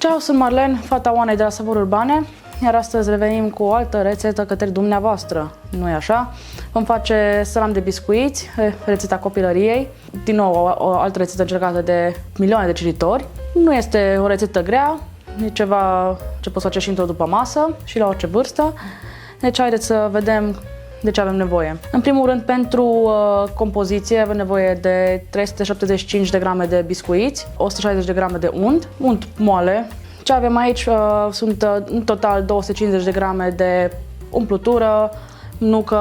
Ceau, sunt Marlen, fata Oanei de la Savuri Urbane, iar astăzi revenim cu o altă rețetă către dumneavoastră, nu-i așa? Vom face salam de biscuiți, rețeta copilăriei, din nou o altă rețetă încercată de milioane de cititori. Nu este o rețetă grea, e ceva ce poți face și într-o după masă și la orice vârstă. Deci haideți să vedem de ce avem nevoie. În primul rând, pentru compoziție avem nevoie de 375 de grame de biscuiți, 160 de grame de unt moale. Ce avem aici sunt în total 250 de grame de umplutură, nucă,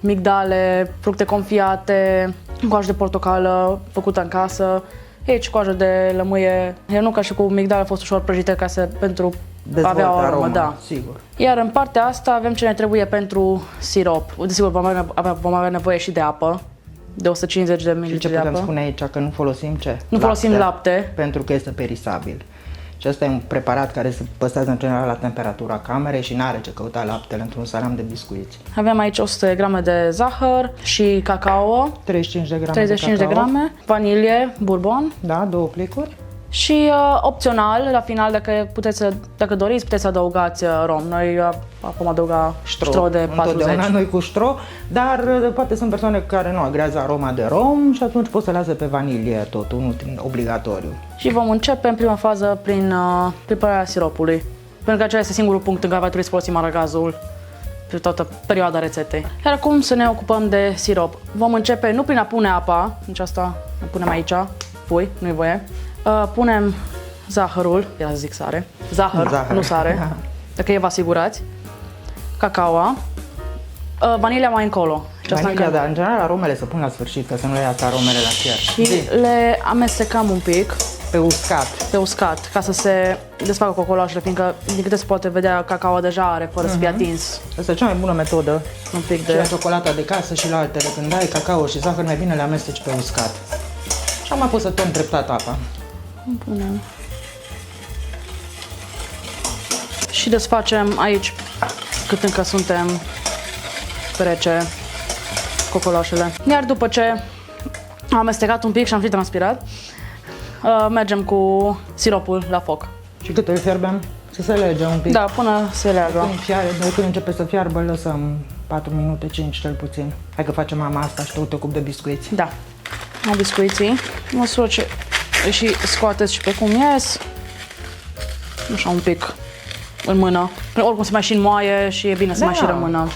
migdale, fructe confiate, coajă de portocală făcută în casă. Aici coajă de lămâie, nuca și cu migdale a fost ușor prăjite pentru avea o aromă, da. Sigur. Iar în partea asta avem ce ne trebuie pentru sirop. Desigur, vom avea nevoie și de apă, de 150 de ml de apă. Și ce putem spune aici? Că nu folosim ce? Nu folosim lapte. Pentru că este perisabil. Și ăsta e un preparat care se păstrează în general la temperatura camerei și n-are ce căuta laptele într-un salam de biscuiți. Avem aici 100 de grame de zahăr și cacao. 35 de grame vanilie, bourbon. Da, 2 plicuri. Și opțional, la final, dacă doriți, puteți să adăugați rom. Noi acum adăuga ștro de 40. Întotdeauna noi cu ștro, dar poate sunt persoane care nu agrează aroma de rom și atunci pot să lase pe vanilie totul, nu obligatoriu. Și vom începe în prima fază prin prepararea siropului, pentru că acela este singurul punct în care va trebui să folosim aragazul pe toată perioada rețetei. Iar acum să ne ocupăm de sirop. Vom începe nu prin a pune apa, deci asta o punem aici, nu-i voie. Punem zahărul, era să zic sare, zahăr, nu sare, dacă e vă asigurați, cacaoa, vanilia mai încolo. Vanilia, da, în general aromele se pun la sfârșit, ca să nu le iasă aromele la fier. Și le amestecăm un pic. Pe uscat, ca să se desfacă cocoloșele, fiindcă din câte se poate vedea, cacaoa deja are, fără să fie atins. Asta e cea mai bună metodă. Un pic de... Și la ciocolata de casă și la altele, când ai cacao și zahăr, mai bine le amesteci pe uscat. Și mai poți să torni treptat apa. Punem. Și desfacem aici, cât încă suntem rece, cocoloșele. Iar după ce am amestecat un pic și am și transpirat, mergem cu siropul la foc. Și cât îl fierbem? Să se lege un pic. Da, până se leagă. Când începe să fiarbă, lăsăm 4 minute, 5 cel puțin. Hai că facem mama asta și tu te ocupi de biscuiți. Da. Am biscuiții. Măsură ce și scoateți și pe cum ies. Așa un pic în mână. Oricum se mai și înmoaie și e bine să mai și rămână.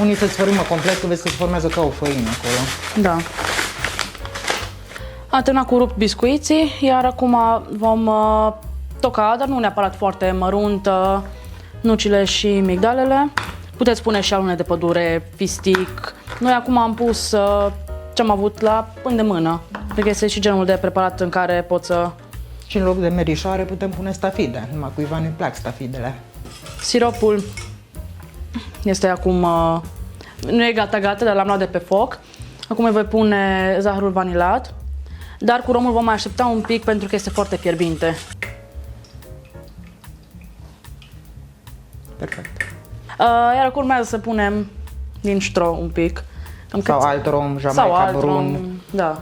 Unii se sfărâmă complet, că vezi că se formează ca o făină acolo. Da. Am terminat cu rupt biscuiții, iar acum vom toca, dar nu neapărat foarte mărunt, nucile și migdalele. Puteți pune și alune de pădure, fistic. Noi acum am pus ce am avut la îndemână, pentru că este și genul de preparat în care pot să... Și în loc de merișoare putem pune stafide, numai cuiva nu-i plac stafidele. Siropul este acum, nu e gata, dar l-am luat de pe foc. Acum îi voi pune zahărul vanilat, dar cu romul vom mai aștepta un pic pentru că este foarte fierbinte. Perfect. Iar acum urmează să punem din ștro un pic. Sau alt rom, Jamaica brun, da.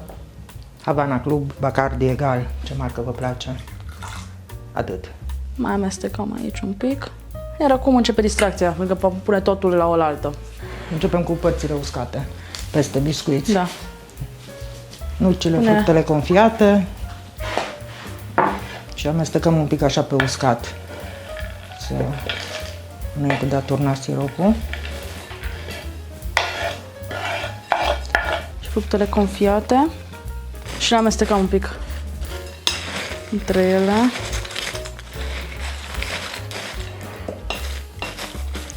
Havana Club, Bacardi egal, ce marcă vă place. Atât. Mai amestecăm aici un pic. Iar acum începe distracția, pentru că pune totul la oaltă. Începem cu părțile uscate, peste biscuiți. Da. Nucile, fructele confiate. Și amestecăm un pic așa pe uscat. Înainte de a turna siropul. Fructele confiate și le amestecăm un pic între ele.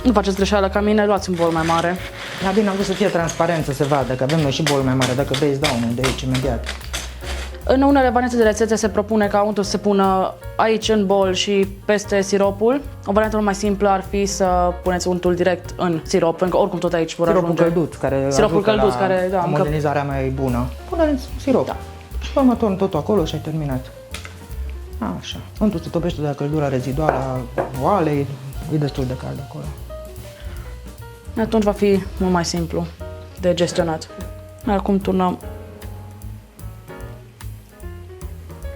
Nu faceți greșeală ca mine, luați un bol mai mare. Da, bine, am vrut să fie transparent, să se vadă, că avem noi și bol mai mare. Dacă vrei, îți dau unul de aici imediat. În unele variante de rețete se propune ca untul să se pună aici în bol și peste siropul. O variantă mai simplă ar fi să puneți untul direct în sirop, pentru că oricum tot aici vor ajunge. Siropul călduț, care da, omogenizarea mai bună. Pune-l sirop. Da. Și pe urmă torni totul acolo și ai terminat. Așa. Untul se topește de la căldura reziduală a oalei, e destul de cald acolo. Atunci va fi mult mai simplu de gestionat. Acum turnăm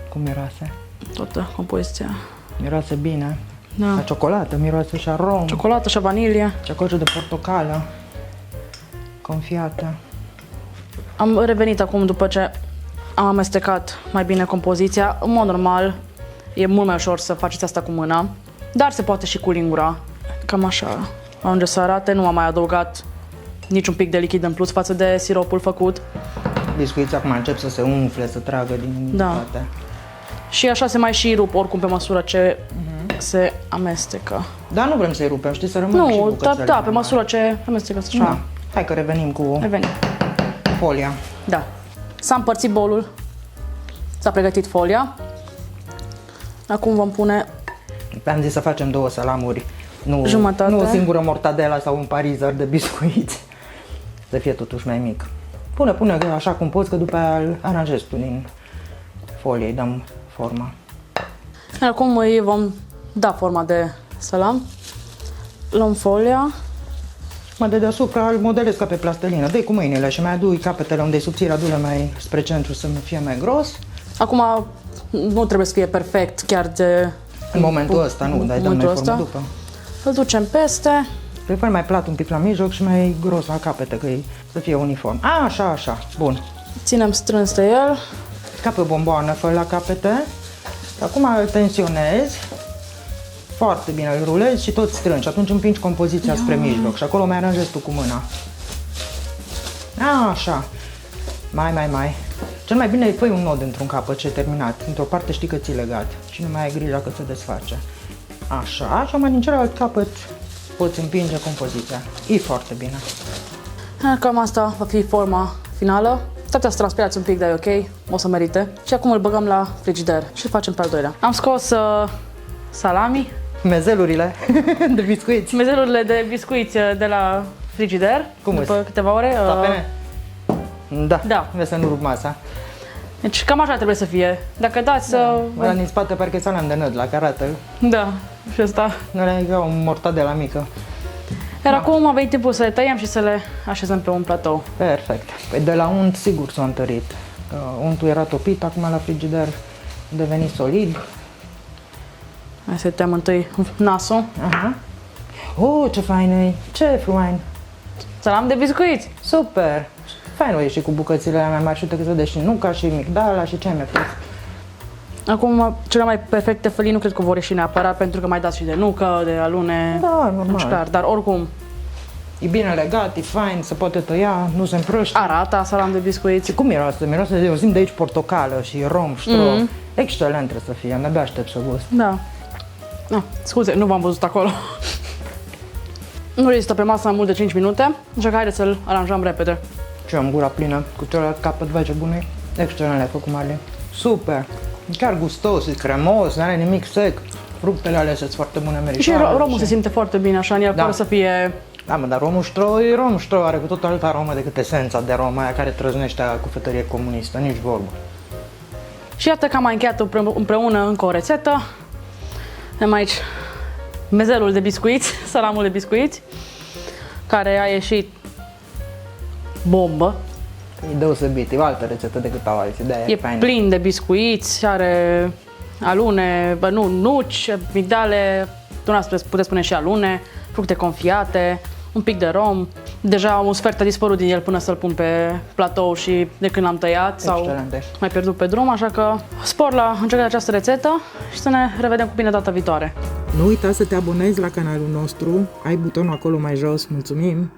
Cum miroase? toată compoziția Miroase bine. Da. La ciocolată, miroase și a rom. Ciocolată și vanilie. Ceacoșă de portocală. Confiată. Am revenit acum după ce am amestecat mai bine compoziția. În mod normal, e mult mai ușor să faceți asta cu mâna, dar se poate și cu lingura. Cam așa ajunge să arate. Nu am mai adăugat niciun pic de lichid în plus față de siropul făcut. Biscuiții acum încep să se umfle, să tragă din toate. Și așa se mai și rup oricum pe măsură ce se amestecă. Dar nu vrem să-i rupem, știi, să rămână și Nu, bucățele. da, pe măsură ce amestecă așa. Da. Hai că revenim cu Revenim. folia. Da. S-a împărțit bolul. S-a pregătit folia. Acum vom pune Am zis să facem 2 salamuri. Nu, Jumătate. nu o singură mortadela sau un parizer de biscuiți. Să fie totuși mai mic. Pune așa cum poți, că după aia îl aranjezi tu din folie, îi dăm forma. Acum îi vom da forma de salam. Luăm folia. Mă de deasupra îl modelez ca pe plastelină. Dă-i cu mâinile și mai adu capetele unde e subțire, adu-le mai spre centru să fie mai gros. Acum nu trebuie să fie perfect chiar de... În momentul ăsta, nu, dar îi dăm noi formă după. Îl ducem peste. Preferi mai plat un pic la mijloc și mai gros la capete, că să fie uniform. Așa. Bun. Ținem strâns de el. Ca pe bomboană, fă la capete. Acum îl tensionezi. Foarte bine îl rulezi și tot strângi. Atunci împingi compoziția spre mijloc și acolo mai aranjezi tu cu mâna. Așa. Mai. Cel mai bine îi pui un nod într-un capăt ce terminat. Într-o parte știi că ți-i legat și nu mai ai grija că se desface. Așa, și mai din celălalt capăt poți împinge compoziția. E foarte bine. Cam asta va fi forma finală. Să transpirați un pic, dar e ok, o să merite. Și acum îl băgăm la frigider și îl facem pe al doilea. Am scos salami, Mezelurile de biscuiți. mezelurile de biscuiți de la frigider. Cum după îți? câteva ore. Tapene? Da. Da. Vezi să nu rup masa. Deci cam așa trebuie să fie. Dacă dați să... Ăla din spate parcă e salam de năd, la că arată. Da, și asta. Nu e ca o mortadela mică. Iar acum a venit timpul să le tăiem și să le așezăm pe un platou. Perfect. Păi de la unt sigur s-a întărit. Untul era topit, acum la frigider a devenit solid. Hai să tăiem întâi nasul. Aha. Oh, ce fain e! Ce fain! Salam de biscuiți! Super! Fain o ieși cu bucățile alea mai mari și uite că se vede și nuca și migdala și ce ai mai pus. Acum, cele mai perfecte felii nu cred că vor ieși neapărat, pentru că mai dați și de nucă, de alune. Da, normal. Nu știu clar, dar oricum E bine legat, e fain, se poate tăia, nu se împrăște. arată salam de biscuiți. Și cum miroase? Miroase, eu simt de aici portocală și rom, strop. Excelent trebuie să fie, de-abia aștept să gust. Da. Ah, scuze, nu v-am văzut acolo. Nu rezistă pe masă mai mult de 5 minute, așa că haideți să-l aranjăm repede. Și eu am gura plină cu celălalt capăt, vai ce bun e. Excelent le-ai făcut, Marley. Super! E chiar gustos, e cremos, nu are nimic sec. Fructele alea sunt foarte bune, americane. Și romul se simte foarte bine așa, în el fără să fie... Da, mă, dar romul ștro e rom ștro, are cu tot altă aromă decât esența de rom, aia care trăznește cu fătărie comunistă, nici vorbă. Și iată că am mai încheiat împreună încă o rețetă. Avem aici mezelul de biscuiți, salamul de biscuiți, care a ieșit bombă. E deosebit, e o altă rețetă decât au alții, de-aia E faină. plin de biscuiți, are alune, nuci, migdale, dumneavoastră puteți spune și alune, fructe confiate, un pic de rom. Deja un sfert a dispărut din el până să-l pun pe platou și de când l-am tăiat sau Excelente. mai pierdut pe drum, așa că spor la încercarea această rețetă și să ne revedem cu bine data viitoare. Nu uita să te abonezi la canalul nostru, ai butonul acolo mai jos, mulțumim!